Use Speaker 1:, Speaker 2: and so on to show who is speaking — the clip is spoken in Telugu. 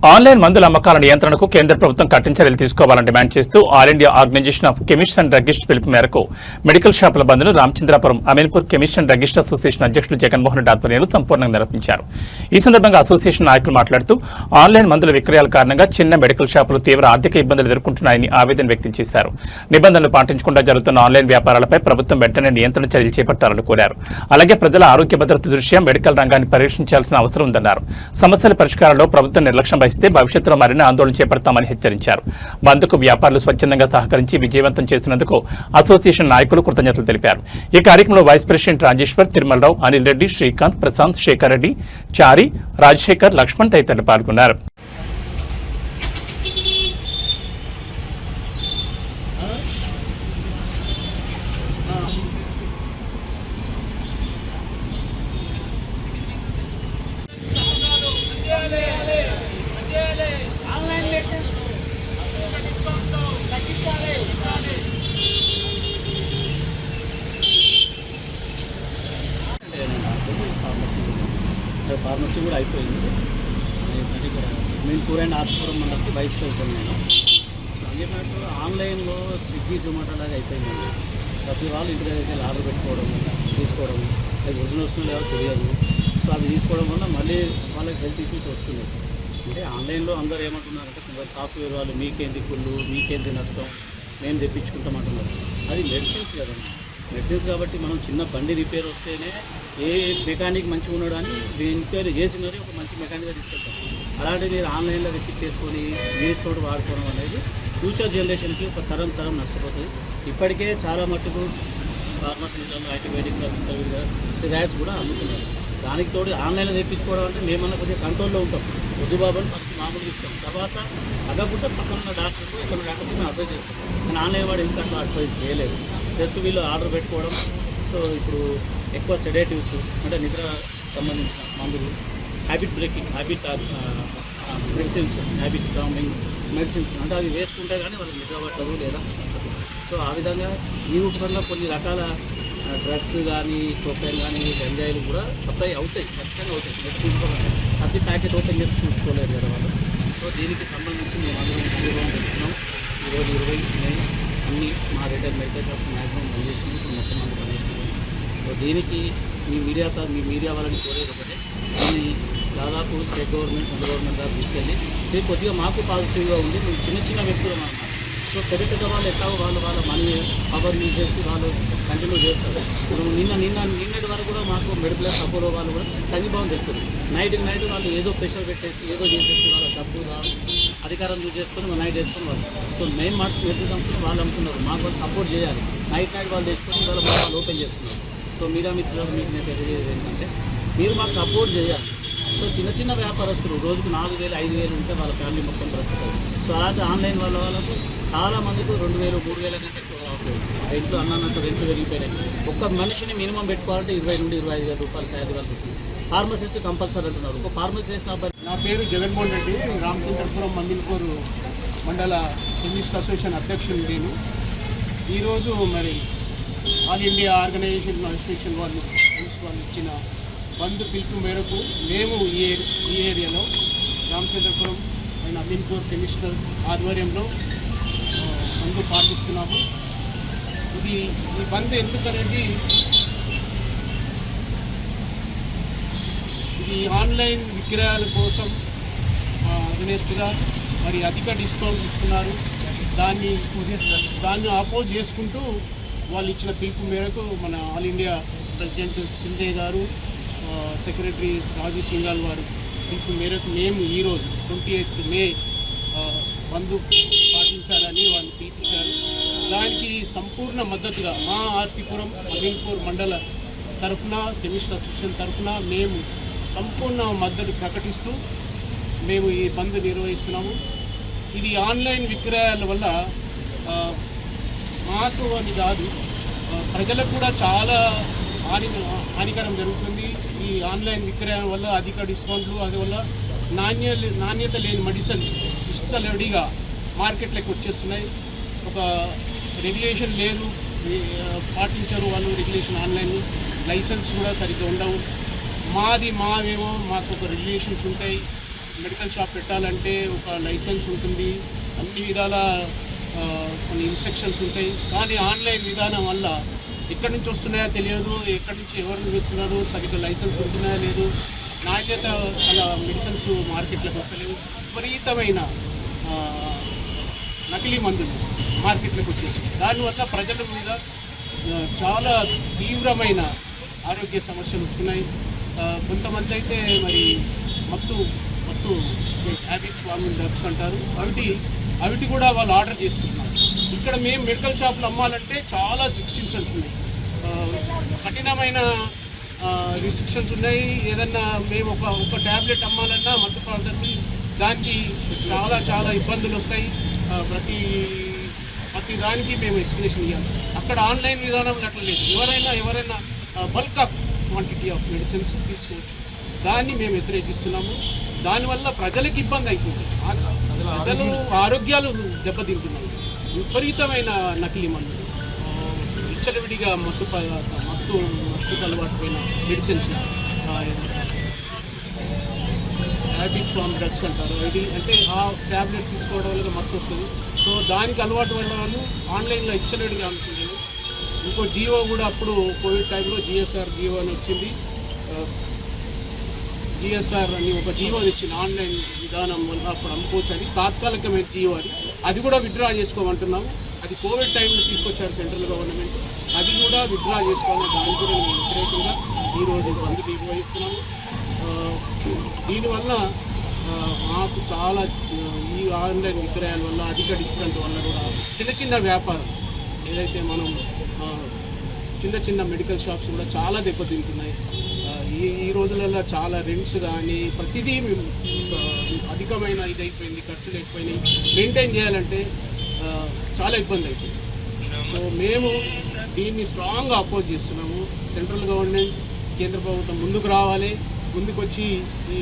Speaker 1: ఆన్లైన్ మందుల అమ్మకాల నియంత్రణకు కేంద్ర ప్రభుత్వం కఠిన చర్యలు తీసుకోవాలని డిమాండ్ చేస్తూ all India organisation of chemists and druggist పిలుపు మేరకు మెడికల్ షాపుల బంద్ను Ramachandrapuram Ameenpur chemist and druggist association అధ్యక్షుడు జగన్మోహన్ రెడ్డి ఆధ్వర్యంలో సంపూర్ణంగా నిర్వహించారు. ఈ సందర్భంగా అసోసియేషన్ నాయకులు మాట్లాడుతూ ఆన్లైన్ మందుల విక్రయాల కారణంగా చిన్న మెడికల్ షాపులు తీవ్ర ఆర్థిక ఇబ్బందులు ఎదుర్కొంటున్నాయని ఆవేదన వ్యక్తం చేశారు. నిబంధనలు పాటించకుండా జరుగుతున్న ఆన్లైన్ వ్యాపారాలపై ప్రభుత్వం వెంటనే నియంత్రణ చర్యలు చేపట్టాలని కోరారు. అలాగే ప్రజల ఆరోగ్య భద్రత దృష్ట్యా మెడికల్ రంగాన్ని పరీక్షించాల్సిన అవసరం ఉందన్నారు. సమస్యల పరిష్కారంలో ప్రభుత్వం నిర్లక్ష్యం వహిస్తే భవిష్యత్తులో మరిన్ని ఆందోళన చేపడతామని హెచ్చరించారు. బంద్కు వ్యాపారులు స్వచ్ఛందంగా సహకరించి విజయవంతం చేసినందుకు అసోసియేషన్ నాయకులు కృతజ్ఞతలు తెలిపారు. ఈ కార్యక్రమంలో వైస్ ప్రెసిడెంట్ రాజేశ్వర్, తిరుమలరావు, అనిల్ రెడ్డి, శ్రీకాంత్, ప్రశాంత్, శేఖర్ రెడ్డి, చారి, రాజశేఖర్, లక్ష్మణ్ తదితరులు పాల్గొన్నారు.
Speaker 2: ఫార్మసీ కూడా అయిపోయింది. అమీన్పూర్ అండ్ ఆర్పురం మనకి బయటకు వెళ్తాను నేను. చెప్పినట్టు ఆన్లైన్లో స్విగ్గీ, జొమాటో లాగా అయిపోయిందండి. ప్రతి వాళ్ళు ఇంటి దగ్గరికి వెళ్ళి ఆర్డర్ పెట్టుకోవడం, తీసుకోవడం, అది ఒరిజినల్ వస్తుందో లేదో తెలియదు. సో అది తీసుకోవడం వల్ల మళ్ళీ వాళ్ళకి హెల్త్ ఇష్యూస్ వస్తున్నాయి. అంటే ఆన్లైన్లో అందరూ ఏమంటున్నారంటే కొందరు సాఫ్ట్వేర్ వాళ్ళు మీకేంది కుళ్ళు, మీకేంది నష్టం, మేము తెప్పించుకుంటామంటున్నారు. అది మెడిసిన్స్ కదండి, మెడిసిన్స్ కాబట్టి మనం చిన్న బండి రిపేర్ వస్తేనే ఏ మెకానిక్ మంచిగా ఉన్నాడు అని రిపేర్ చేసి మరి ఒక మంచి మెకానిక్గా తీసుకెళ్తాం. అలాంటి మీరు ఆన్లైన్లో తెప్పించేసుకొని వేస్ట్ వాడుకోవడం అనేది ఫ్యూచర్ జనరేషన్కి ఒక తరం నష్టపోతుంది. ఇప్పటికే చాలా మట్టుకు ఫార్మసీలలో యాంటీబయాటిక్స్, స్టెరాయిడ్స్ కూడా అమ్ముతున్నారు. దానికి తోడు ఆన్లైన్లో తెప్పించుకోవడం అంటే మేమన్నా కొద్దిగా కంట్రోల్లో ఉంటాం. వద్దు బాబు ఫస్ట్ మామూలుగా ఇస్తాం, తర్వాత అదకుండా పక్కన ఉన్న డాక్టర్కు ఇక్కడ డాక్టర్కి మేము అడ్వైజ్ చేస్తాం. కానీ ఆన్లైన్ వాడు ఇంకా అట్లా అడ్వైజ్ చేయలేదు. జస్ట్ వీళ్ళు ఆర్డర్ పెట్టుకోవడం. సో ఇప్పుడు ఎక్కువ సెడేటివ్స్ అంటే నిద్ర సంబంధించిన మందులు, habit breaking, medicines, habit farming medicines అంటే అవి వేసుకుంటే కానీ వాళ్ళకి నిద్ర పట్టదు లేదా. సో ఆ విధంగా ఈ ఉపకరణలో కొన్ని రకాల డ్రగ్స్ కానీ, కొకైన్ కానీ, గంజాయిలు కూడా సప్లై అవుతాయి, ఖచ్చితంగా అవుతాయి. మెడిసిన్ కూడా ప్రతి ప్యాకెట్ ఓపెన్ చేసి చూసుకోలేదు కదా వాళ్ళు. సో దీనికి సంబంధించి మేము అందరం ఉద్యోగం పెడుతున్నాం. ఈరోజు 20 మే అన్ని మా రిటైల్ మెడికల్ షాప్స్ మ్యాక్సిమం పనిచేస్తుంది, మొత్తం మంది పనిచేస్తున్నాం. సో దీనికి మీ మీడియా వాళ్ళని కోరేది ఒకటే, దీన్ని దాదాపు స్టేట్ గవర్నమెంట్, సెంట్రల్ గవర్నమెంట్ దాకా తీసుకెళ్ళి ఇది కొద్దిగా మాకు పాజిటివ్గా ఉంది. మేము చిన్న వ్యక్తులు అన్నమాట. సో పెద్ద వాళ్ళు ఎట్లాగో వాళ్ళ మనీ పవర్ యూజ్ చేసి వాళ్ళు కంటిన్యూ చేస్తారు. నిన్నటి వరకు కూడా మాకు మెడికల్ అపోలో వాళ్ళు కూడా సంఘీభావం తెలుపుతుంది. నైట్ వాళ్ళు ఏదో ప్రెషర్ పెట్టేసి ఏదో చేసేసి వాళ్ళ డబ్బు అధికారం యూజ్ చేసుకొని నైట్ వేసుకొని వాళ్ళు. సో మెయిన్ మార్క్స్ మెడికల్ సంస్థలు వాళ్ళు అమ్ముతున్నారు, మాకు వాళ్ళు సపోర్ట్ చేయాలి. నైట్ వాళ్ళు తెచ్చుకొని వాళ్ళు ఓపెన్ చేస్తున్నారు. సో మీడియా మిత్రులకు మీకు నేను తెలియజేది ఏంటంటే మీరు మాకు సపోర్ట్ చేయాలి. సో చిన్న వ్యాపారస్తులు రోజుకు 4,000, 5,000 ఉంటే వాళ్ళ ఫ్యామిలీ మొత్తం బ్రతుకుతారు. సో అలాంటి ఆన్లైన్ వాళ్ళకు చాలా మందికి 2,000, 3,000 కంటే ఎక్కువ రావట్లేదు. ఇంట్లో అన్నట్టు రెంట్లు పెరిగిపోయినాయి. ఒక్క మనిషిని మినిమం పెట్టుకోవాలంటే 20,000 నుండి 25,000 రూపాయలు శాలరీ వాళ్ళకి వస్తుంది. ఫార్మసిస్ట్ కంపల్సరీ అంటున్నారు. ఒక ఫార్మసీ చేసిన అబ్బాయి.
Speaker 3: నా పేరు జగన్మోహన్ రెడ్డి, రామచంద్రపురం అమీన్పూర్ మండల కెమిస్ట్ అసోసియేషన్ అధ్యక్షుడు నేను. ఈరోజు మరి ఆల్ ఇండియా ఆర్గనైజేషన్ అసోసియేషన్ వాళ్ళు ఇచ్చిన బంద్ పిలుపు మేరకు మేము ఈ ఏరియాలో రామచంద్రపురం అండ్ అమీన్పూర్ కెమిస్ట్ ఆధ్వర్యంలో బంద్ పాటిస్తున్నాము. ఈ బంద్ ఎందుకనేది ఇది ఆన్లైన్ విక్రయాల కోసం అగెనెస్ట్గా మరి అధిక డిస్కౌంట్ ఇస్తున్నారు. దాన్ని అపోజ్ చేసుకుంటూ వాళ్ళు ఇచ్చిన పిలుపు మేరకు మన ఆల్ ఇండియా ప్రెసిడెంట్ సింధే గారు, సెక్రటరీ రాజు సింగాల్ వారు పిలుపు మేరకు మేము ఈరోజు 28 మే బంద్ పాటించాలని వాళ్ళు పిలిపించారు. దానికి సంపూర్ణ మద్దతుగా మా ఆర్సీపురం అమీన్పూర్ మండల తరఫున, కెమిస్ట్ అసోసియేషన్ తరఫున మేము సంపూర్ణ మద్దతు ప్రకటిస్తూ మేము ఈ బంద్ నిర్వహిస్తున్నాము. ఇది ఆన్లైన్ విక్రయాల వల్ల మాకు అని కాదు, ప్రజలకు కూడా చాలా హానికరం జరుగుతుంది. ఈ ఆన్లైన్ విక్రయం వల్ల అధిక డిస్కౌంట్లు, అందువల్ల నాణ్యత లేని మెడిసిన్స్ ఇష్టలేడిగా మార్కెట్లోకి వచ్చేస్తున్నాయి. ఒక రెగ్యులేషన్ లేదు, పాటించరు వాళ్ళు రెగ్యులేషన్. ఆన్లైన్ లైసెన్స్ కూడా సరిగ్గా ఉండవు. మాకు ఒక రెగ్యులేషన్స్ ఉంటాయి. మెడికల్ షాప్ పెట్టాలంటే ఒక లైసెన్స్ ఉంటుంది, అన్ని విధాల కొన్ని ఇన్స్ట్రక్షన్స్ ఉంటాయి. కానీ ఆన్లైన్ విధానం వల్ల ఎక్కడి నుంచి వస్తున్నాయో తెలియదు, ఎక్కడి నుంచి ఎవరిని వెళ్తున్నారు, సరిగ్గా లైసెన్స్ ఉంటున్నాయో లేదు, నాణ్యత అలా మెడిసిన్స్ మార్కెట్లోకి వస్తలేవు, విపరీతమైన నకిలీ మందులు మార్కెట్లోకి వచ్చేసాయి. దానివల్ల ప్రజల మీద చాలా తీవ్రమైన ఆరోగ్య సమస్యలు వస్తున్నాయి. కొంతమంది అయితే మరి మత్తు హ్యాబిట్ ఫార్మింగ్ డ్రగ్స్ అంటారు, అవిటి కూడా వాళ్ళు ఆర్డర్ చేసుకుంటున్నారు. ఇక్కడ మేము మెడికల్ షాపులు అమ్మాలంటే చాలా రిస్ట్రిక్షన్స్ ఉన్నాయి, కఠినమైన రిస్ట్రిక్షన్స్ ఉన్నాయి. ఏదన్నా మేము ఒక ట్యాబ్లెట్ అమ్మాలన్నా మత్తు పదార్థాన్ని దానికి చాలా ఇబ్బందులు వస్తాయి. ప్రతి దానికి మేము ఎక్స్ప్లెనేషన్ ఇవ్వాలి. అక్కడ ఆన్లైన్ విధానంలో అట్లా లేదు, ఎవరైనా bulk of quantity of medicines తీసుకోవచ్చు. దాన్ని మేము వ్యతిరేకిస్తున్నాము. దానివల్ల ప్రజలకు ఇబ్బంది అవుతుంది, ప్రజలు ఆరోగ్యాలు దెబ్బతింటున్నాయి. విపరీతమైన నకిలీ మందులు, విచ్చలవిడిగా మత్తుకు అలవాటు పోయిన మెడిసిన్స్, హ్యాబిట్ ఫార్మ్ డ్రగ్స్ అంటారు. ఇది అంటే ఆ ట్యాబ్లెట్ తీసుకోవడం వల్ల మత్తు వస్తుంది. సో దానికి అలవాటు పడిన వాళ్ళు ఆన్లైన్లో ఇచ్చలేడుగా అనుకుంటున్నారు. ఇంకో జియో కూడా అప్పుడు కోవిడ్ టైంలో జిఎస్ఆర్ జియో అని వచ్చింది. జిఎస్ఆర్ అని ఒక జియో తెచ్చింది, ఆన్లైన్ విధానం వల్ల అప్పుడు అమ్ముకోవచ్చు అని, తాత్కాలికమైన జియో అది కూడా విత్డ్రా చేసుకోమంటున్నాము. అది కోవిడ్ టైంలో తీసుకొచ్చారు సెంట్రల్ గవర్నమెంట్, అది కూడా విత్డ్రా చేసుకోవాలి. దాని కూడా మేము వ్యతిరేకంగా ఈరోజు బంద్ నిర్వహిస్తున్నాము. దీనివల్ల మాకు చాలా ఈ ఆన్లైన్ విక్రయాల వల్ల అధిక డిస్కౌంట్ వల్ల కూడా చిన్న వ్యాపారం ఏదైతే మనం చిన్న మెడికల్ షాప్స్ కూడా చాలా దెబ్బతింటున్నాయి. ఈ రోజులలో చాలా రెంట్స్ కానీ ప్రతిదీ అధికమైన ఇది అయిపోయింది, ఖర్చులు ఎక్కువైనాయి. మెయింటైన్ చేయాలంటే చాలా ఇబ్బంది అవుతుంది. సో మేము దీన్ని స్ట్రాంగ్గా అపోజ్ చేస్తున్నాము. సెంట్రల్ గవర్నమెంట్, కేంద్ర ప్రభుత్వం ముందుకు రావాలి, ముందుకు వచ్చి ఈ